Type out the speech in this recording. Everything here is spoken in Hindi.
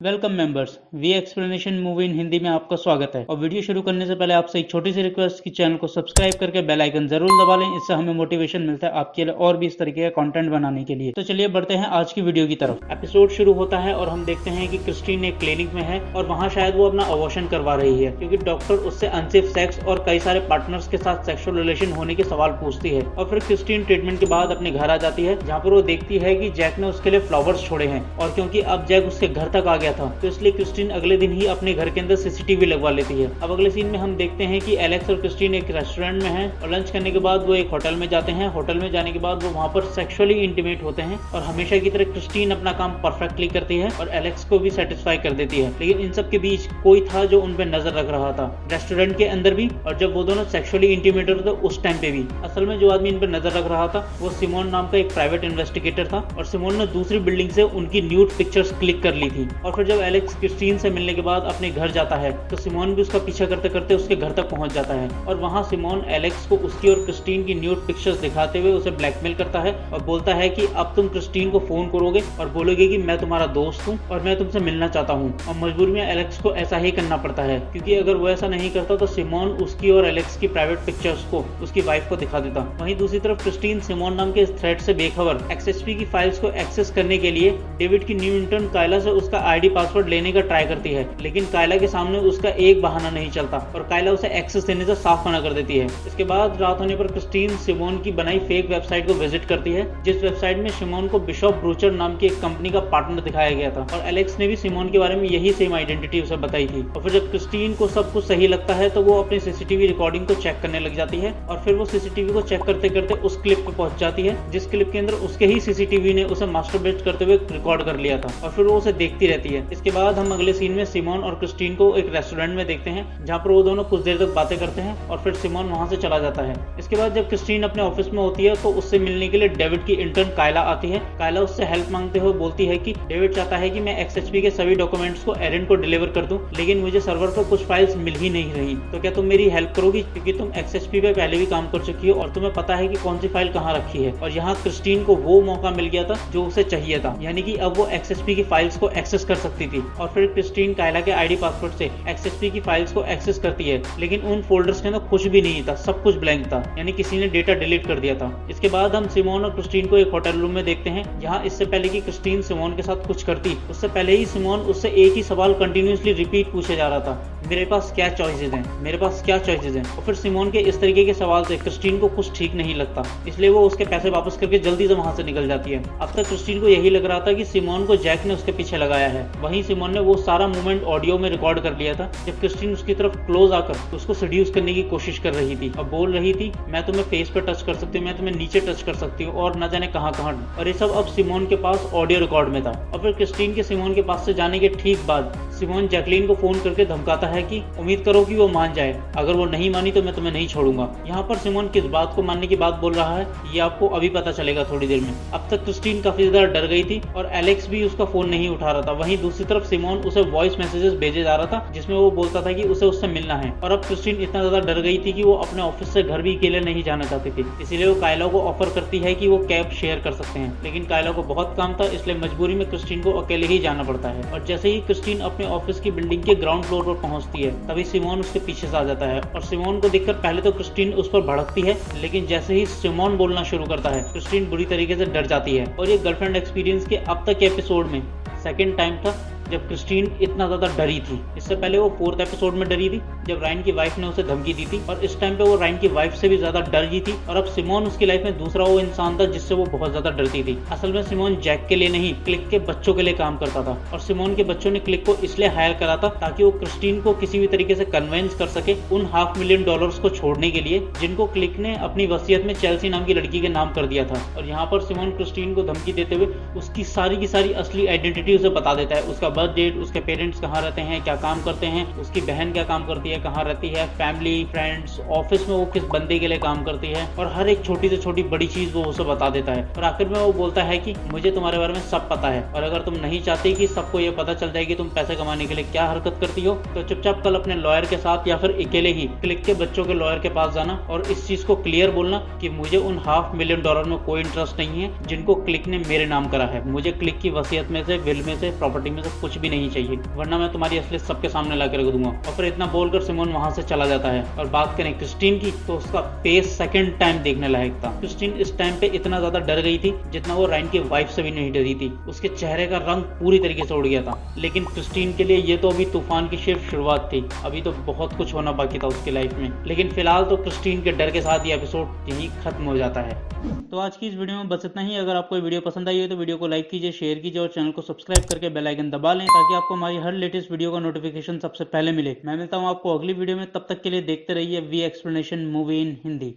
Welcome members, we explanation movie in Hindi में आपका स्वागत है। और वीडियो शुरू करने से पहले आपसे एक छोटी सी रिक्वेस्ट कि चैनल को सब्सक्राइब करके बेल आइकन जरूर दबा लें। इससे हमें मोटिवेशन मिलता है आपके लिए और भी इस तरीके का कंटेंट बनाने के लिए। तो चलिए बढ़ते हैं आज की वीडियो की तरफ। एपिसोड शुरू होता है और हम देखते हैं कि क्रिस्टीन एक क्लिनिक में है और वहाँ शायद वो अपना अबॉर्शन करवा रही है, क्योंकि डॉक्टर उससे अनसेफ सेक्स और कई सारे पार्टनर्स के साथ सेक्सुअल रिलेशन होने के सवाल पूछती है। और फिर क्रिस्टीन ट्रीटमेंट के बाद अपने घर आ जाती है, जहाँ पर वो देखती है कि जैक ने उसके लिए फ्लावर्स छोड़े हैं। और क्योंकि अब जैक उसके घर तक आ गया था, तो इसलिए क्रिस्टीन अगले दिन ही अपने घर के अंदर सीसीटीवी लगवा लेती है। अब अगले सीन में हम देखते हैं कि एलेक्स और क्रिस्टीन एक रेस्टोरेंट में हैं और लंच करने के बाद वो एक होटल में जाते हैं। होटल में जाने के बाद वो वहाँ पर सेक्सुअली इंटीमेट होते हैं और हमेशा की तरह क्रिस्टीन अपना काम परफेक्टली करती है और एलेक्स को भी सेटिस्फाई कर देती है। लेकिन इन सब के बीच कोई था जो उन पे नजर रख रहा था, रेस्टोरेंट के अंदर भी और जब वो दोनों सेक्सुअली इंटीमेट होते उस टाइम पे भी। असल में जो आदमी इन पर नजर रख रहा था वो सिमोन नाम का एक प्राइवेट इन्वेस्टिगेटर था और सिमोन ने दूसरी बिल्डिंग से उनकी न्यूड पिक्चर्स क्लिक कर ली थी। और फिर जब एलेक्स क्रिस्टीन से मिलने के बाद अपने घर जाता है तो सिमोन भी उसका पीछा करते करते उसके घर तक पहुंच जाता है और वहां सिमोन एलेक्स को उसकी और क्रिस्टीन की न्यूड पिक्चर्स दिखाते हुए उसे ब्लैकमेल करता है और बोलता है कि अब तुम क्रिस्टीन को फोन करोगे और बोलोगे कि मैं तुम्हारा दोस्त हूँ और मैं तुमसे मिलना चाहता हूँ। और मजबूरी में एलेक्स को ऐसा ही करना पड़ता है, क्योंकि अगर वो ऐसा नहीं करता तो सिमोन उसकी और एलेक्स की प्राइवेट पिक्चर्स को उसकी वाइफ को दिखा देता। वहीं दूसरी तरफ क्रिस्टीन सिमोन नाम के इस थ्रेड से बेखबर एक्सएसपी की फाइल्स को एक्सेस करने के लिए डेविड की न्यू इंटर्न कायला से उसका आईडी पासवर्ड लेने का ट्राई करती है, लेकिन कायला के सामने उसका एक बहाना नहीं चलता और कायला उसे एक्सेस देने से साफ मना कर देती है। इसके बाद रात होने पर क्रिस्टीन सिमोन की बनाई फेक वेबसाइट को विजिट करती है, जिस वेबसाइट में सिमोन को बिशॉप ब्रूचर नाम की एक कंपनी का पार्टनर दिखाया गया था और एलेक्स ने भी सिमोन के बारे में यही सेम आइडेंटिटी उसे बताई थी। और फिर जब क्रिस्टीन को सब कुछ सही लगता है तो वो अपनी सीसीटीवी रिकॉर्डिंग को चेक करने लग जाती है और फिर वो सीसीटीवी को चेक करते करते उस क्लिप पे पहुंच जाती है जिस क्लिप के अंदर उसके ही सीसीटीवी ने उसे मास्टरबेट करते हुए रिकॉर्ड कर लिया था और फिर वो उसे देखती रहती है। इसके बाद हम अगले सीन में सिमोन और क्रिस्टीन को एक रेस्टोरेंट में देखते हैं, जहाँ पर वो दोनों कुछ देर तक बातें करते हैं और फिर सिमोन वहां से चला जाता है। इसके बाद जब क्रिस्टीन अपने ऑफिस में होती है तो उससे मिलने के लिए डेविड की इंटर्न कायला आती है। कायला उससे हेल्प मांगते हुए बोलती है कि डेविड चाहता है कि मैं एक्सएचपी के सभी डॉक्यूमेंट्स को एरन को डिलीवर कर दूं, लेकिन मुझे सर्वर पर कुछ फाइल्स मिल ही नहीं रही, तो क्या तुम मेरी हेल्प करोगी, क्योंकि तुम एक्सएचपी पे पहले भी काम कर चुकी हो और तुम्हें पता है कि कौन सी फाइल कहाँ रखी है। और यहाँ क्रिस्टीन को वो मौका मिल गया था जो उसे चाहिए था, यानी कि अब वो एक्सएचपी की फाइल्स को एक्सेस कर सकती थी। और फिर क्रिस्टीन कायला के आईडी पासवर्ड से एक्सएचपी की फाइल्स को एक्सेस करती है, लेकिन उन फोल्डर्स के अंदर कुछ भी नहीं था, सब कुछ ब्लैंक था, यानी किसी ने डेटा डिलीट कर दिया था। इसके बाद हम सिमोन और क्रिस्टीन को एक होटल रूम में देखते हैं, जहां इससे पहले कि क्रिस्टीन सिमोन के साथ कुछ करती उससे पहले ही सिमोन उससे एक ही सवाल कंटिन्यूअसली रिपीट पूछे जा रहा था, मेरे पास क्या चॉइसेस हैं, मेरे पास क्या चॉइसेस हैं। और फिर सिमोन के इस तरीके के सवाल से क्रिस्टीन को कुछ ठीक नहीं लगता, इसलिए वो उसके पैसे वापस करके जल्दी से वहां से निकल जाती है। अब तक क्रिस्टीन को यही लग रहा था कि सिमोन को जैक ने उसके पीछे लगाया है। वहीं सिमोन ने वो सारा मूवमेंट ऑडियो में रिकॉर्ड कर लिया था जब क्रिस्टीन उसकी तरफ क्लोज आकर उसको सेड्यूस करने की कोशिश कर रही थी और बोल रही थी, मैं तुम्हें फेस पे टच कर सकती हूँ, मैं तुम्हें नीचे टच कर सकती हूँ और न जाने कहाँ कहाँ। और ये सब अब सिमोन के पास ऑडियो रिकॉर्ड में था। और फिर क्रिस्टीन के सिमोन के पास से जाने के ठीक बाद सिमोन जैकलीन को फोन करके धमकाता है कि उम्मीद करो कि वो मान जाए, अगर वो नहीं मानी तो मैं तुम्हें नहीं छोड़ूंगा। यहाँ पर सिमोन किस बात को मानने की बात बोल रहा है ये आपको अभी पता चलेगा थोड़ी देर में। अब तक क्रिस्टीन काफी ज्यादा डर गई थी और एलेक्स भी उसका फोन नहीं उठा रहा था। वहीं दूसरी तरफ सिमोन उसे वॉइस मैसेजेस भेजे जा रहा था जिसमें वो बोलता था कि उसे उससे मिलना है। और अब क्रिस्टीन इतना ज्यादा डर गई थी कि वो अपने ऑफिस से घर भी अकेले नहीं जाना चाहती थी, इसीलिए वो कायला को ऑफर करती है कि वो कैब शेयर कर सकते हैं, लेकिन कायला को बहुत काम था, इसलिए मजबूरी में क्रिस्टीन को अकेले ही जाना पड़ता है। और जैसे ही क्रिस्टीन अपने ऑफिस की बिल्डिंग के ग्राउंड फ्लोर पर पहुंचती है तभी सिमोन उसके पीछे से आ जाता है और सिमोन को देखकर पहले तो क्रिस्टीन उस पर भड़कती है, लेकिन जैसे ही सिमोन बोलना शुरू करता है क्रिस्टीन बुरी तरीके से डर जाती है। और ये गर्लफ्रेंड एक्सपीरियंस के अब तक के एपिसोड में सेकेंड टाइम था जब क्रिस्टीन इतना ज्यादा डरी थी। इससे पहले वो 4th एपिसोड में डरी थी जब रायन की वाइफ ने उसे धमकी दी थी और इस टाइम पे वो रायन की वाइफ से भी ज्यादा डर गई थी। और अब सिमोन उसकी लाइफ में दूसरा वो इंसान था जिससे वो बहुत ज्यादा डरती थी। असल में सिमोन जैक के लिए नहीं, क्लिक के बच्चों के लिए काम करता था और सिमोन के बच्चों ने क्लिक को इसलिए हायर करा था ताकि वो क्रिस्टीन को किसी भी तरीके से कन्विंस कर सके उन $500,000 को छोड़ने के लिए जिनको क्लिक ने अपनी वसीयत में चेल्सी नाम की लड़की के नाम कर दिया था। और यहाँ पर सिमोन क्रिस्टीन को धमकी देते हुए उसकी सारी की सारी असली आइडेंटिटी उसे बता देता है, उसका बर्थ डेट, उसके पेरेंट्स कहाँ रहते हैं, क्या काम करते हैं, उसकी बहन क्या काम करती है, कहाँ रहती है, फैमिली, फ्रेंड्स, ऑफिस में वो किस बंदे के लिए काम करती है और हर एक छोटी से छोटी बड़ी चीज वो उसे बता देता है। और आखिर में वो बोलता है कि मुझे तुम्हारे बारे में सब पता है और अगर तुम नहीं चाहती कि सबको ये पता चल जाए कि तुम पैसे कमाने के लिए क्या हरकत करती हो तो चुपचाप कल अपने लॉयर के साथ या फिर अकेले ही क्लिक के बच्चों के लॉयर के पास जाना और इस चीज को क्लियर बोलना कि मुझे उन $500,000 में कोई इंटरेस्ट नहीं है जिनको क्लिक ने मेरे नाम करा है, मुझे क्लिक की वसीयत में से, विल में से, प्रॉपर्टी में से कुछ कुछ भी नहीं चाहिए, वरना मैं तुम्हारी असलियत सबके सामने ला के रख दूंगा। और फिर इतना बोलकर सिमोन वहां से चला जाता है। और बात करें क्रिस्टीन की, तो उसका फेस सेकंड टाइम देखने लायक था। क्रिस्टीन इस टाइम पे इतना ज्यादा डर गई थी जितना वो रायन की वाइफ से भी नहीं डरी थी। उसके चेहरे का रंग पूरी तरीके से उड़ गया था। लेकिन क्रिस्टीन के लिए ये तो अभी तूफान की सिर्फ शुरुआत थी, अभी तो बहुत कुछ होना बाकी था उसकी लाइफ में। लेकिन फिलहाल तो क्रिस्टीन के डर के साथ ये एपिसोड यही खत्म हो जाता है। तो आज की इस वीडियो में बस इतना ही। अगर आपको वीडियो पसंद आई हो तो वीडियो को लाइक कीजिए, शेयर कीजिए और चैनल को सब्सक्राइब करके बेल आइकन दबा लें, ताकि आपको हमारी हर लेटेस्ट वीडियो का नोटिफिकेशन सबसे पहले मिले। मैं मिलता हूँ आपको अगली वीडियो में, तब तक के लिए देखते रहिए we explanation movie in Hindi.